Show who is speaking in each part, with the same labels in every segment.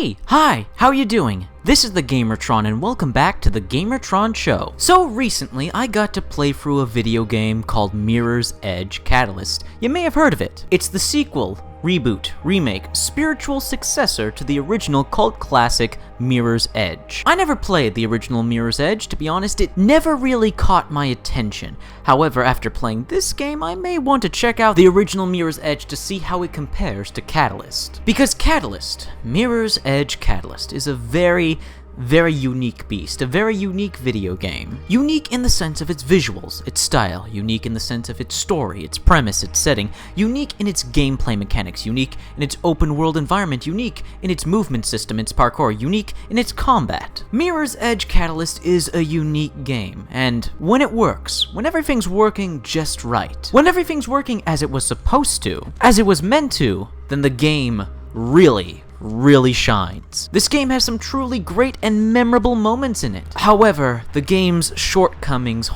Speaker 1: Hey, hi, how you doing? This is the Gamertron and welcome back to the Gamertron Show. So recently, I got to play through a video game called Mirror's Edge Catalyst. You may have heard of it. It's the sequel, reboot, remake, spiritual successor to the original cult classic Mirror's Edge. I never played the original Mirror's Edge, to be honest, it never really caught my attention. However, after playing this game, I may want to check out the original Mirror's Edge to see how it compares to Catalyst. Because Catalyst, Mirror's Edge Catalyst, is a very unique beast, a very unique video game. Unique in the sense of its visuals, its style, unique in the sense of its story, its premise, its setting, unique in its gameplay mechanics, unique in its open world environment, unique in its movement system, its parkour, unique in its combat. Mirror's Edge Catalyst is a unique game, and when it works, when everything's working just right, when everything's working as it was supposed to, as it was meant to, then the game really shines. This game has some truly great and memorable moments in it. However, the game's shortcomings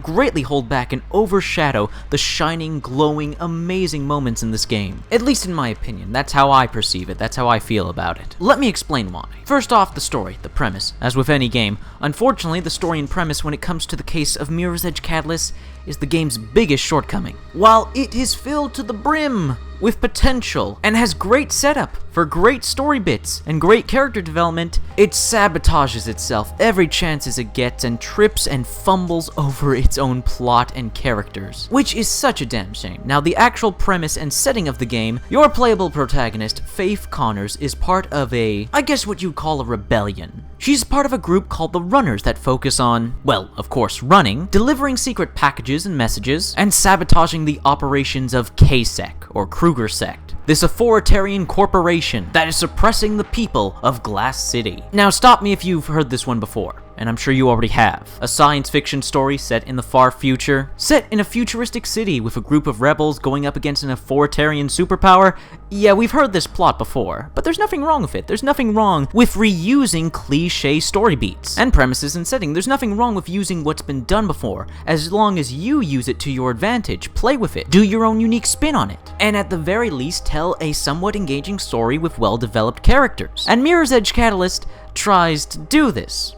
Speaker 1: greatly hold back and overshadow the shining, glowing, amazing moments in this game. At least in my opinion, that's how I perceive it, that's how I feel about it. Let me explain why. First off, the story, the premise. As with any game, unfortunately, the story and premise when it comes to the case of Mirror's Edge Catalyst is the game's biggest shortcoming. While it is filled to the brim with potential and has great setup for great story bits and great character development, it sabotages itself every chance as it gets and trips and fumbles over its own plot and characters, which is such a damn shame. Now, the actual premise and setting of the game, your playable protagonist, Faith Connors, is part of I guess what you'd call a rebellion. She's part of a group called the Runners that focus on, well, of course, running, delivering secret packages and messages, and sabotaging the operations of K-Sec, or Kruger Sect. This authoritarian corporation that is suppressing the people of Glass City. Now stop me if you've heard this one before, and I'm sure you already have. A science fiction story set in the far future, set in a futuristic city with a group of rebels going up against an authoritarian superpower. Yeah, we've heard this plot before, but there's nothing wrong with it. There's nothing wrong with reusing cliche story beats and premises and setting. There's nothing wrong with using what's been done before, as long as you use it to your advantage. Play with it. Do your own unique spin on it. And at the very least, tell a somewhat engaging story with well-developed characters. And Mirror's Edge Catalyst tries to do this,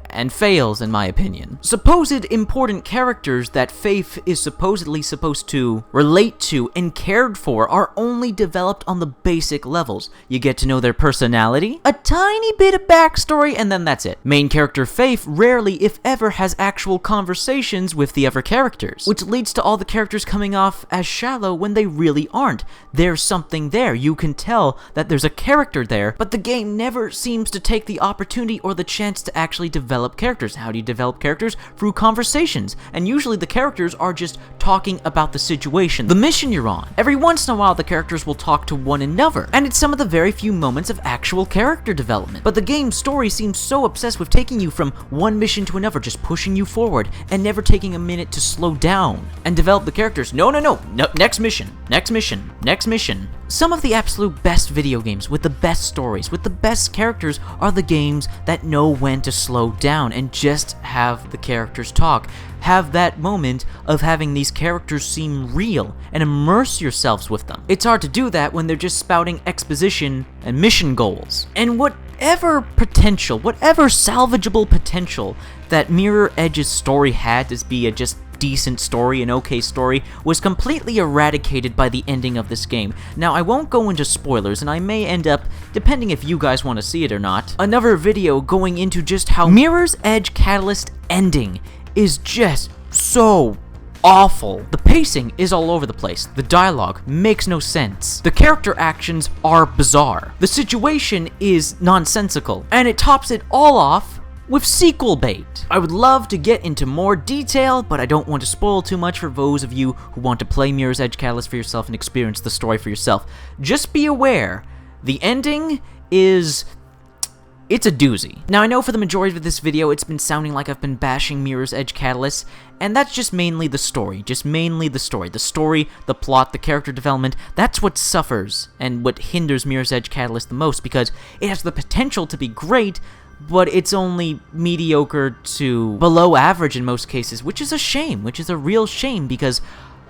Speaker 1: and fails, in my opinion. Supposed important characters that Faith is supposedly supposed to relate to and cared for are only developed on the basic levels. You get to know their personality, a tiny bit of backstory, and then that's it. Main character Faith rarely, if ever, has actual conversations with the other characters, which leads to all the characters coming off as shallow when they really aren't. There's something there. You can tell that there's a character there, but the game never seems to take the opportunity or the chance to actually develop characters. How do you develop characters? Through conversations. And usually the characters are just talking about the situation, the mission you're on. Every once in a while the characters will talk to one another, and it's some of the very few moments of actual character development. But the game's story seems so obsessed with taking you from one mission to another, just pushing you forward, and never taking a minute to slow down and develop the characters. No, next mission, next mission, next mission. Some of the absolute best video games with the best stories, with the best characters, are the games that know when to slow down and just have the characters talk. Have that moment of having these characters seem real and immerse yourselves with them. It's hard to do that when they're just spouting exposition and mission goals. And whatever salvageable potential that Mirror Edge's story had to be a just decent story, an okay story, was completely eradicated by the ending of this game. Now, I won't go into spoilers, and I may end up, depending if you guys want to see it or not, another video going into just how Mirror's Edge Catalyst ending is just so awful. The pacing is all over the place. The dialogue makes no sense. The character actions are bizarre. The situation is nonsensical. And it tops it all off with sequel bait. I would love to get into more detail, but I don't want to spoil too much for those of you who want to play Mirror's Edge Catalyst for yourself and experience the story for yourself. Just be aware, the ending it's a doozy. Now, I know for the majority of this video, it's been sounding like I've been bashing Mirror's Edge Catalyst, and that's just mainly the story. The story, the plot, the character development, that's what suffers and what hinders Mirror's Edge Catalyst the most, because it has the potential to be great, but it's only mediocre to below average in most cases, which is a shame, which is a real shame, because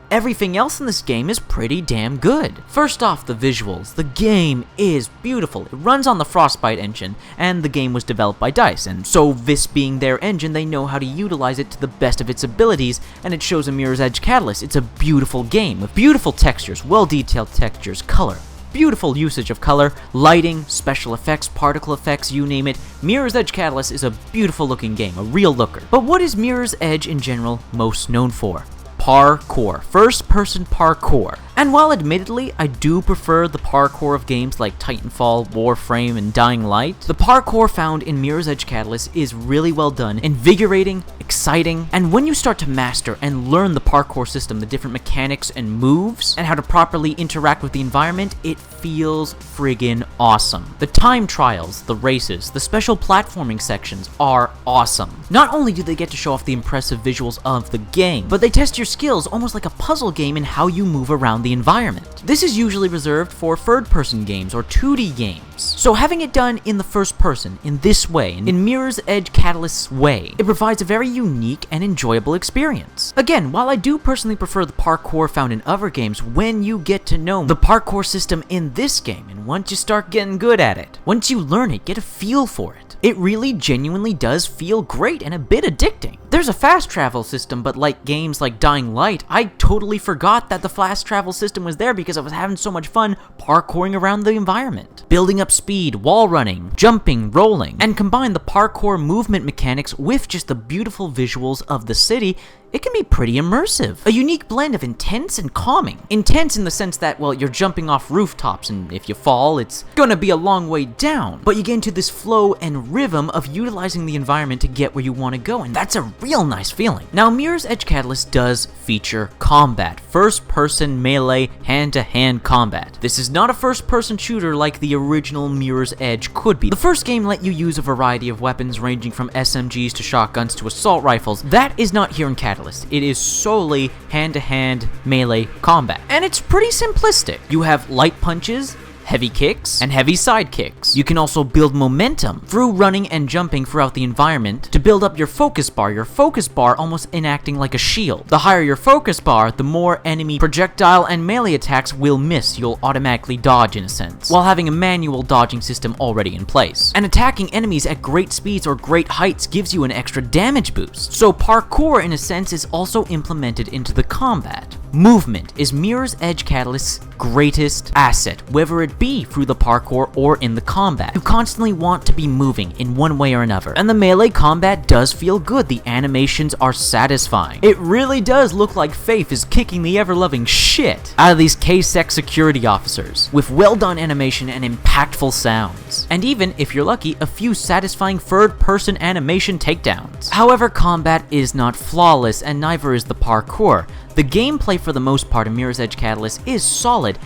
Speaker 1: Everything else in this game is pretty damn good. First off, the visuals. The game is beautiful. It runs on the Frostbite engine, and the game was developed by DICE, and so this being their engine, they know how to utilize it to the best of its abilities, and it shows in Mirror's Edge Catalyst. It's a beautiful game with beautiful textures, well-detailed textures, color. Beautiful usage of color, lighting, special effects, particle effects, you name it. Mirror's Edge Catalyst is a beautiful looking game, a real looker. But what is Mirror's Edge in general most known for? Parkour. First-person parkour. And while admittedly I do prefer the parkour of games like Titanfall, Warframe, and Dying Light, the parkour found in Mirror's Edge Catalyst is really well done, invigorating, exciting, and when you start to master and learn the parkour system, the different mechanics and moves, and how to properly interact with the environment, it feels friggin' awesome. The time trials, the races, the special platforming sections are awesome. Not only do they get to show off the impressive visuals of the game, but they test your skills almost like a puzzle game in how you move around the environment. This is usually reserved for third-person games or 2D games. So having it done in the first person, in this way, in Mirror's Edge Catalyst's way, it provides a very unique and enjoyable experience. Again, while I do personally prefer the parkour found in other games, when you get to know the parkour system in this game, and once you start getting good at it, once you learn it, get a feel for it, it really genuinely does feel great and a bit addicting. There's a fast travel system, but like games like Dying Light, I totally forgot that the fast travel system was there because I was having so much fun parkouring around the environment. Building up speed, wall running, jumping, rolling, and combine the parkour movement mechanics with just the beautiful visuals of the city, it can be pretty immersive. A unique blend of intense and calming. Intense in the sense that, well, you're jumping off rooftops, and if you fall, it's gonna be a long way down. But you get into this flow and rhythm of utilizing the environment to get where you want to go, and that's a real nice feeling. Now, Mirror's Edge Catalyst does feature combat. First-person melee, hand-to-hand combat. This is not a first-person shooter like the original Mirror's Edge could be. The first game let you use a variety of weapons ranging from SMGs to shotguns to assault rifles. That is not here in Catalyst. It is solely hand-to-hand melee combat. And it's pretty simplistic. You have light punches, heavy kicks, and heavy side kicks. You can also build momentum through running and jumping throughout the environment to build up your focus bar almost enacting like a shield. The higher your focus bar, the more enemy projectile and melee attacks will miss. You'll automatically dodge in a sense, while having a manual dodging system already in place. And attacking enemies at great speeds or great heights gives you an extra damage boost. So parkour, in a sense, is also implemented into the combat. Movement is Mirror's Edge Catalyst's greatest asset, whether it be through the parkour or in the combat. You constantly want to be moving in one way or another, and the melee combat does feel good. The animations are satisfying. It really does look like Faith is kicking the ever-loving shit out of these K-Sec security officers, with well-done animation and impactful sounds. And even, if you're lucky, a few satisfying third-person animation takedowns. However, combat is not flawless, and neither is the parkour. The gameplay for the most part in Mirror's Edge Catalyst is solid,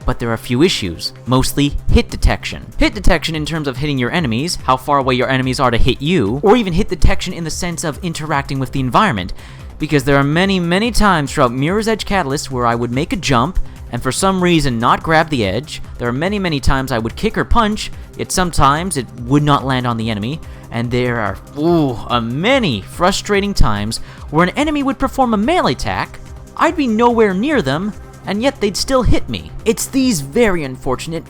Speaker 1: but there are a few issues, mostly hit detection. Hit detection in terms of hitting your enemies, how far away your enemies are to hit you, or even hit detection in the sense of interacting with the environment, because there are many times throughout Mirror's Edge Catalyst where I would make a jump, and for some reason not grab the edge. There are many times I would kick or punch, yet sometimes it would not land on the enemy, and there are many frustrating times where an enemy would perform a melee attack, I'd be nowhere near them, and yet they'd still hit me. It's these very unfortunate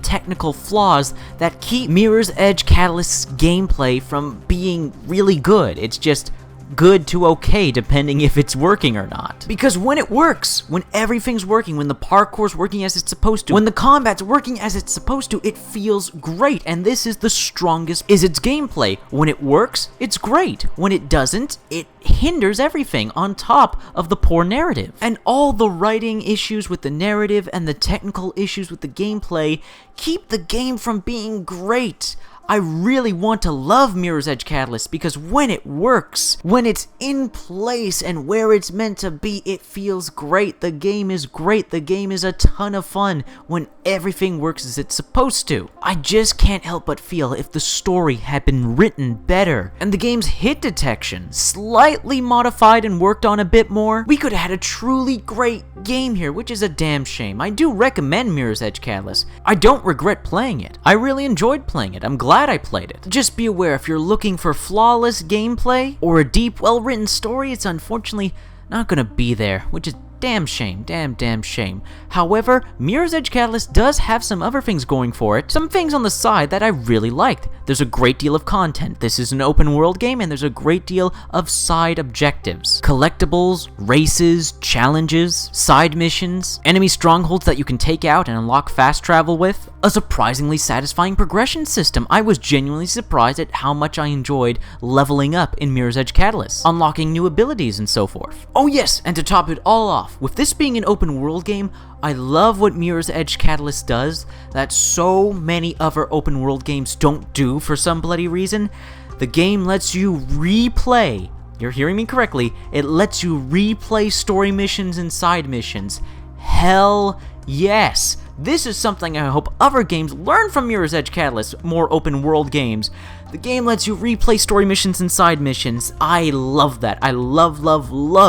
Speaker 1: technical flaws that keep Mirror's Edge Catalyst's gameplay from being really good. It's just good to okay, depending if it's working or not. Because when it works, when everything's working, when the parkour's working as it's supposed to, when the combat's working as it's supposed to, it feels great, and this is the strongest is its gameplay. When it works, it's great. When it doesn't, it hinders everything on top of the poor narrative. And all the writing issues with the narrative and the technical issues with the gameplay keep the game from being great. I really want to love Mirror's Edge Catalyst because when it works, when it's in place and where it's meant to be, it feels great. The game is great. The game is a ton of fun when everything works as it's supposed to. I just can't help but feel if the story had been written better and the game's hit detection slightly modified and worked on a bit more, we could have had a truly great game here, which is a damn shame. I do recommend Mirror's Edge Catalyst. I don't regret playing it. I really enjoyed playing it. I'm glad I played it. Just be aware, if you're looking for flawless gameplay or a deep, well-written story, it's unfortunately not gonna be there, which is damn shame, damn shame. However, Mirror's Edge Catalyst does have some other things going for it, some things on the side that I really liked. There's a great deal of content. This is an open world game, and there's a great deal of side objectives. Collectibles, races, challenges, side missions, enemy strongholds that you can take out and unlock fast travel with, a surprisingly satisfying progression system. I was genuinely surprised at how much I enjoyed leveling up in Mirror's Edge Catalyst, unlocking new abilities and so forth. Oh yes, and to top it all off, with this being an open world game, I love what Mirror's Edge Catalyst does that so many other open world games don't do for some bloody reason. The game lets you replay, you're hearing me correctly, it lets you replay story missions and side missions. Hell yes! This is something I hope other games learn from Mirror's Edge Catalyst, more open world games. The game lets you replay story missions and side missions. I love that. I love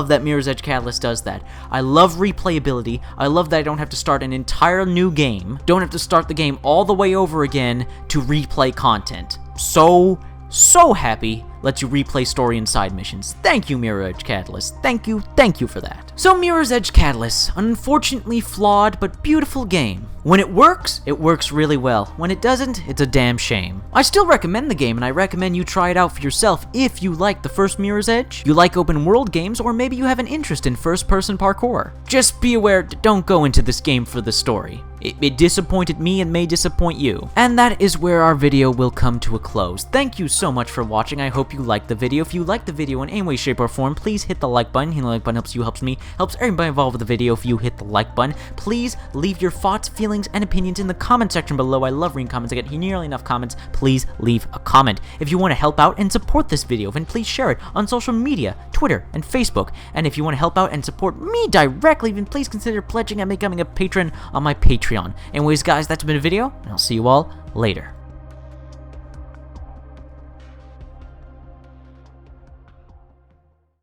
Speaker 1: that Mirror's Edge Catalyst does that. I love replayability. I love that I don't have to start an entire new game. Don't have to start the game all the way over again to replay content. So happy lets you replay story and side missions. Thank you, Mirror's Edge Catalyst. Thank you for that. So Mirror's Edge Catalyst, an unfortunately flawed but beautiful game. When it works really well. When it doesn't, it's a damn shame. I still recommend the game, and I recommend you try it out for yourself if you like the first Mirror's Edge, you like open world games, or maybe you have an interest in first-person parkour. Just be aware, don't go into this game for the story. It disappointed me and may disappoint you. And that is where our video will come to a close. Thank you so much for watching. I hope you liked the video. If you liked the video in any way, shape, or form, please hit the like button. Hitting the like button helps you, helps me, helps everybody involved with the video if you hit the like button. Please leave your thoughts, feelings, and opinions in the comment section below. I love reading comments. I get nearly enough comments. Please leave a comment. If you want to help out and support this video, then please share it on social media, Twitter, and Facebook. And if you want to help out and support me directly, then please consider pledging and becoming a patron on my Patreon. Anyways, guys, that's been a video, and I'll see you all later.